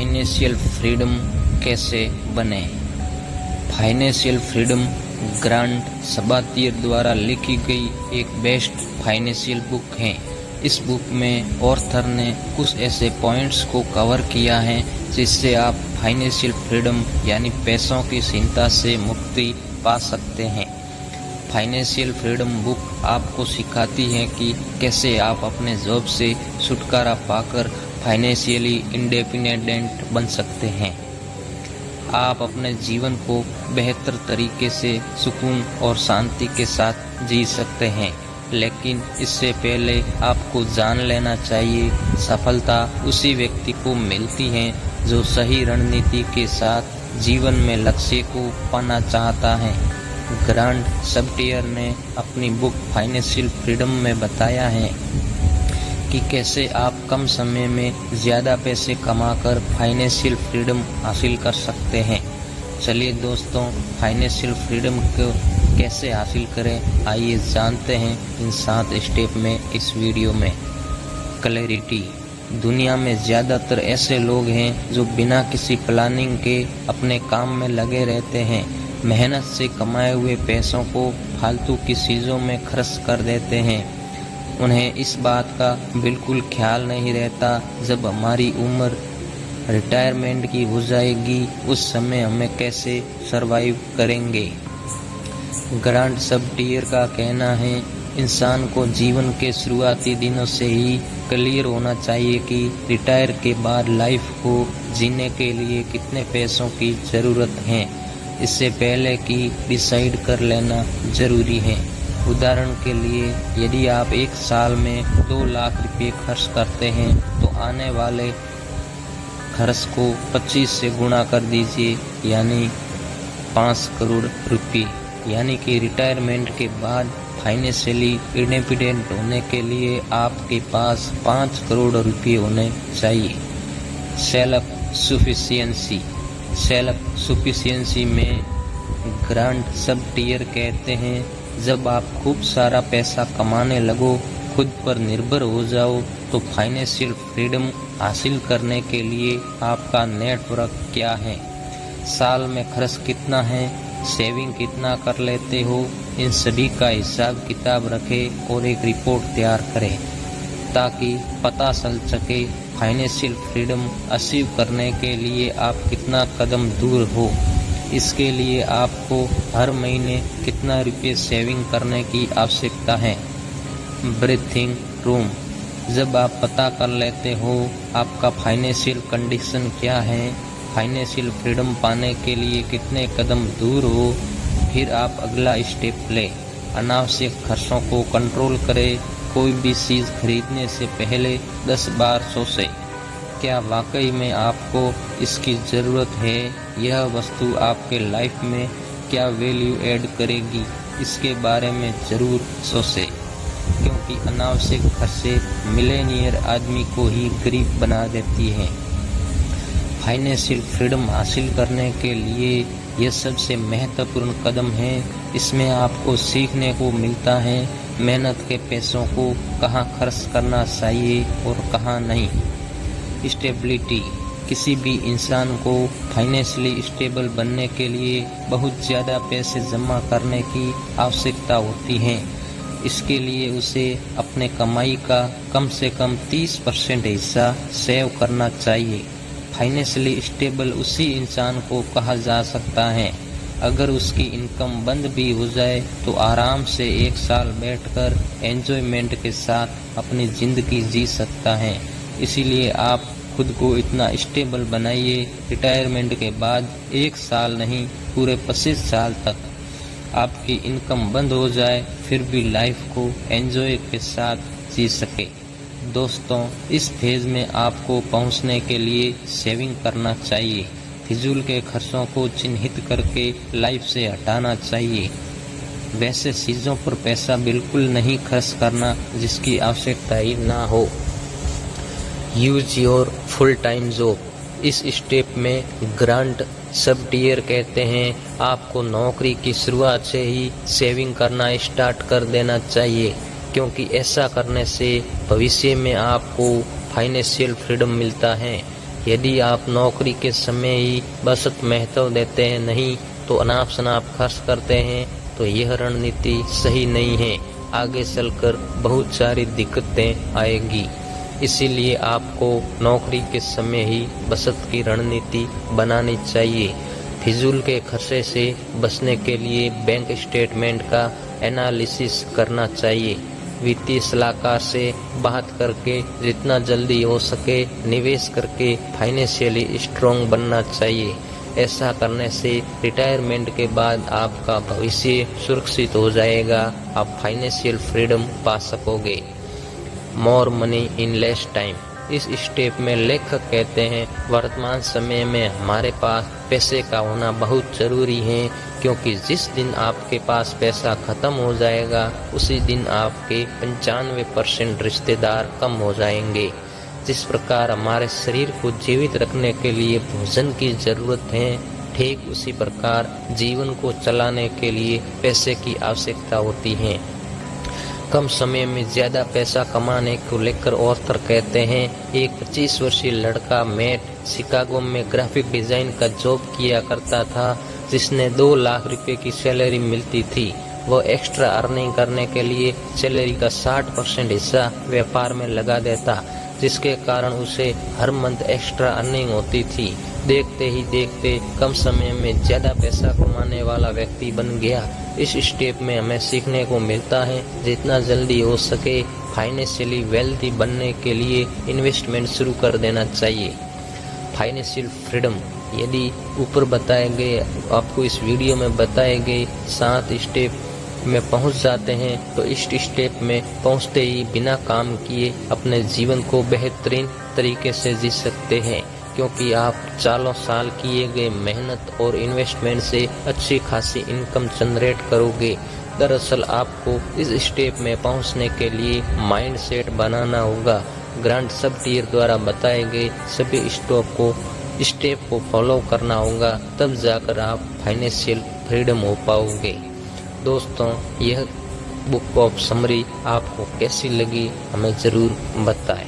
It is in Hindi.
फाइनेंशियल फ्रीडम कैसे बने। फाइनेंशियल फ्रीडम ग्रांट सबातियर द्वारा लिखी गई एक बेस्ट फाइनेंशियल बुक है। इस बुक में ऑथर ने कुछ ऐसे पॉइंट्स को कवर किया है जिससे आप फाइनेंशियल फ्रीडम यानी पैसों की चिंता से मुक्ति पा सकते हैं। फाइनेंशियल फ्रीडम बुक आपको सिखाती है कि कैसे आप अपने जॉब से छुटकारा पाकर फाइनेंशियली इंडिपेंडेंट बन सकते हैं। आप अपने जीवन को बेहतर तरीके से सुकून और शांति के साथ जी सकते हैं, लेकिन इससे पहले आपको जान लेना चाहिए सफलता उसी व्यक्ति को मिलती है जो सही रणनीति के साथ जीवन में लक्ष्य को पाना चाहता है। ग्रांट सबटियर ने अपनी बुक फाइनेंशियल फ्रीडम में बताया है कि कैसे आप कम समय में ज़्यादा पैसे कमाकर फाइनेंशियल फ्रीडम हासिल कर सकते हैं। चलिए दोस्तों, फाइनेंशियल फ्रीडम को कैसे हासिल करें आइए जानते हैं इन 7 स्टेप में इस वीडियो में। क्लैरिटी। दुनिया में ज़्यादातर ऐसे लोग हैं जो बिना किसी प्लानिंग के अपने काम में लगे रहते हैं, मेहनत से कमाए हुए पैसों को फालतू की चीज़ों में खर्च कर देते हैं। उन्हें इस बात का बिल्कुल ख्याल नहीं रहता जब हमारी उम्र रिटायरमेंट की हो जाएगी उस समय हमें कैसे सरवाइव करेंगे। ग्रांट सबटियर का कहना है इंसान को जीवन के शुरुआती दिनों से ही क्लियर होना चाहिए कि रिटायर के बाद लाइफ को जीने के लिए कितने पैसों की ज़रूरत है। इससे पहले कि डिसाइड कर लेना ज़रूरी है। उदाहरण के लिए यदि आप एक साल में 2 लाख रुपये खर्च करते हैं तो आने वाले खर्च को 25 से गुणा कर दीजिए यानी 5 करोड़ रुपये। यानी कि रिटायरमेंट के बाद फाइनेंशियली इंडिपेंडेंट होने के लिए आपके पास 5 करोड़ रुपये होने चाहिए। सेल्फ सफिशिएंसी में ग्रांट सबटियर कहते हैं जब आप खूब सारा पैसा कमाने लगो, खुद पर निर्भर हो जाओ, तो फाइनेंशियल फ्रीडम हासिल करने के लिए आपका नेटवर्क क्या है, साल में खर्च कितना है, सेविंग कितना कर लेते हो, इन सभी का हिसाब किताब रखें और एक रिपोर्ट तैयार करें ताकि पता चल सके फाइनेंशियल फ्रीडम अचीव करने के लिए आप कितना कदम दूर हो। इसके लिए आपको हर महीने कितना रुपये सेविंग करने की आवश्यकता है। Breathing room. जब आप पता कर लेते हो आपका फाइनेंशियल कंडीशन क्या है, फाइनेंशियल फ्रीडम पाने के लिए कितने कदम दूर हो, फिर आप अगला स्टेप लें। अनावश्यक खर्चों को कंट्रोल करें। कोई भी चीज़ खरीदने से पहले 10 बार सोचें, क्या वाकई में आपको इसकी ज़रूरत है, यह वस्तु आपके लाइफ में क्या वैल्यू ऐड करेगी, इसके बारे में ज़रूर सोचें, क्योंकि अनावश्यक खर्चे मिलेनियर आदमी को ही गरीब बना देती हैं। फाइनेंशियल फ्रीडम हासिल करने के लिए यह सबसे महत्वपूर्ण कदम है। इसमें आपको सीखने को मिलता है मेहनत के पैसों को कहाँ खर्च करना चाहिए और कहाँ नहीं। स्टेबिलिटी। किसी भी इंसान को फाइनेंशियली स्टेबल बनने के लिए बहुत ज़्यादा पैसे जमा करने की आवश्यकता होती है। इसके लिए उसे अपने कमाई का कम से कम 30% हिस्सा सेव करना चाहिए। फाइनेंशियली स्टेबल उसी इंसान को कहा जा सकता है अगर उसकी इनकम बंद भी हो जाए तो आराम से 1 साल बैठकर एंजॉयमेंट के साथ अपनी ज़िंदगी जी सकता है। इसीलिए आप खुद को इतना स्टेबल बनाइए, रिटायरमेंट के बाद 1 साल नहीं पूरे 25 साल तक आपकी इनकम बंद हो जाए फिर भी लाइफ को एंजॉय के साथ जी सके। दोस्तों, इस फेज में आपको पहुंचने के लिए सेविंग करना चाहिए। फिजूल के खर्चों को चिन्हित करके लाइफ से हटाना चाहिए। वैसे चीज़ों पर पैसा बिल्कुल नहीं खर्च करना जिसकी आवश्यकता ही ना हो। Use your full time job. इस स्टेप में ग्रांट सबटियर कहते हैं आपको नौकरी की शुरुआत से ही सेविंग करना स्टार्ट कर देना चाहिए, क्योंकि ऐसा करने से भविष्य में आपको फाइनेंशियल फ्रीडम मिलता है। यदि आप नौकरी के समय ही बचत महत्व देते हैं नहीं तो अनाप शनाप खर्च करते हैं तो यह रणनीति सही नहीं है। आगे चलकर बहुत सारी दिक्कतें आएगी। इसीलिए आपको नौकरी के समय ही बचत की रणनीति बनानी चाहिए। फिजूल के खर्चे से बचने के लिए बैंक स्टेटमेंट का एनालिसिस करना चाहिए। वित्तीय सलाहकार से बात करके जितना जल्दी हो सके निवेश करके फाइनेंशियली स्ट्रॉन्ग बनना चाहिए। ऐसा करने से रिटायरमेंट के बाद आपका भविष्य सुरक्षित हो जाएगा। आप फाइनेंशियल फ्रीडम पा सकोगे। More money in less time. इस स्टेप में लेखक कहते हैं वर्तमान समय में हमारे पास पैसे का होना बहुत जरूरी है, क्योंकि जिस दिन आपके पास पैसा खत्म हो जाएगा उसी दिन आपके 95% रिश्तेदार कम हो जाएंगे। जिस प्रकार हमारे शरीर को जीवित रखने के लिए भोजन की जरूरत है, ठीक उसी प्रकार जीवन को चलाने के लिए पैसे की आवश्यकता होती है। कम समय में ज्यादा पैसा कमाने को लेकर ऑथर कहते हैं एक 25 वर्षीय लड़का मैट शिकागो में ग्राफिक डिजाइन का जॉब किया करता था, जिसने 2 लाख रुपए की सैलरी मिलती थी। वह एक्स्ट्रा अर्निंग करने के लिए सैलरी का 60% हिस्सा व्यापार में लगा देता, जिसके कारण उसे हर मंथ एक्स्ट्रा अर्निंग होती थी। देखते ही देखते कम समय में ज्यादा पैसा कमाने वाला व्यक्ति बन गया। इस स्टेप में हमें सीखने को मिलता है जितना जल्दी हो सके फाइनेंशियली वेल्थी बनने के लिए इन्वेस्टमेंट शुरू कर देना चाहिए। Financial freedom. यदि ऊपर बताए गए आपको इस वीडियो में बताए गए 7 स्टेप में पहुंच जाते हैं तो इस स्टेप में पहुंचते ही बिना काम किए अपने जीवन को बेहतरीन तरीके से जी सकते हैं, क्योंकि आप सालों साल किए गए मेहनत और इन्वेस्टमेंट से अच्छी खासी इनकम जनरेट करोगे। दरअसल आपको इस स्टेप में पहुंचने के लिए माइंड सेट बनाना होगा। ग्रांट सब टियर द्वारा बताए गए सभी स्टेप को फॉलो करना होगा, तब जाकर आप फाइनेंशियल फ्रीडम हो पाओगे। दोस्तों, यह बुक ऑफ समरी आपको कैसी लगी हमें ज़रूर बताएं।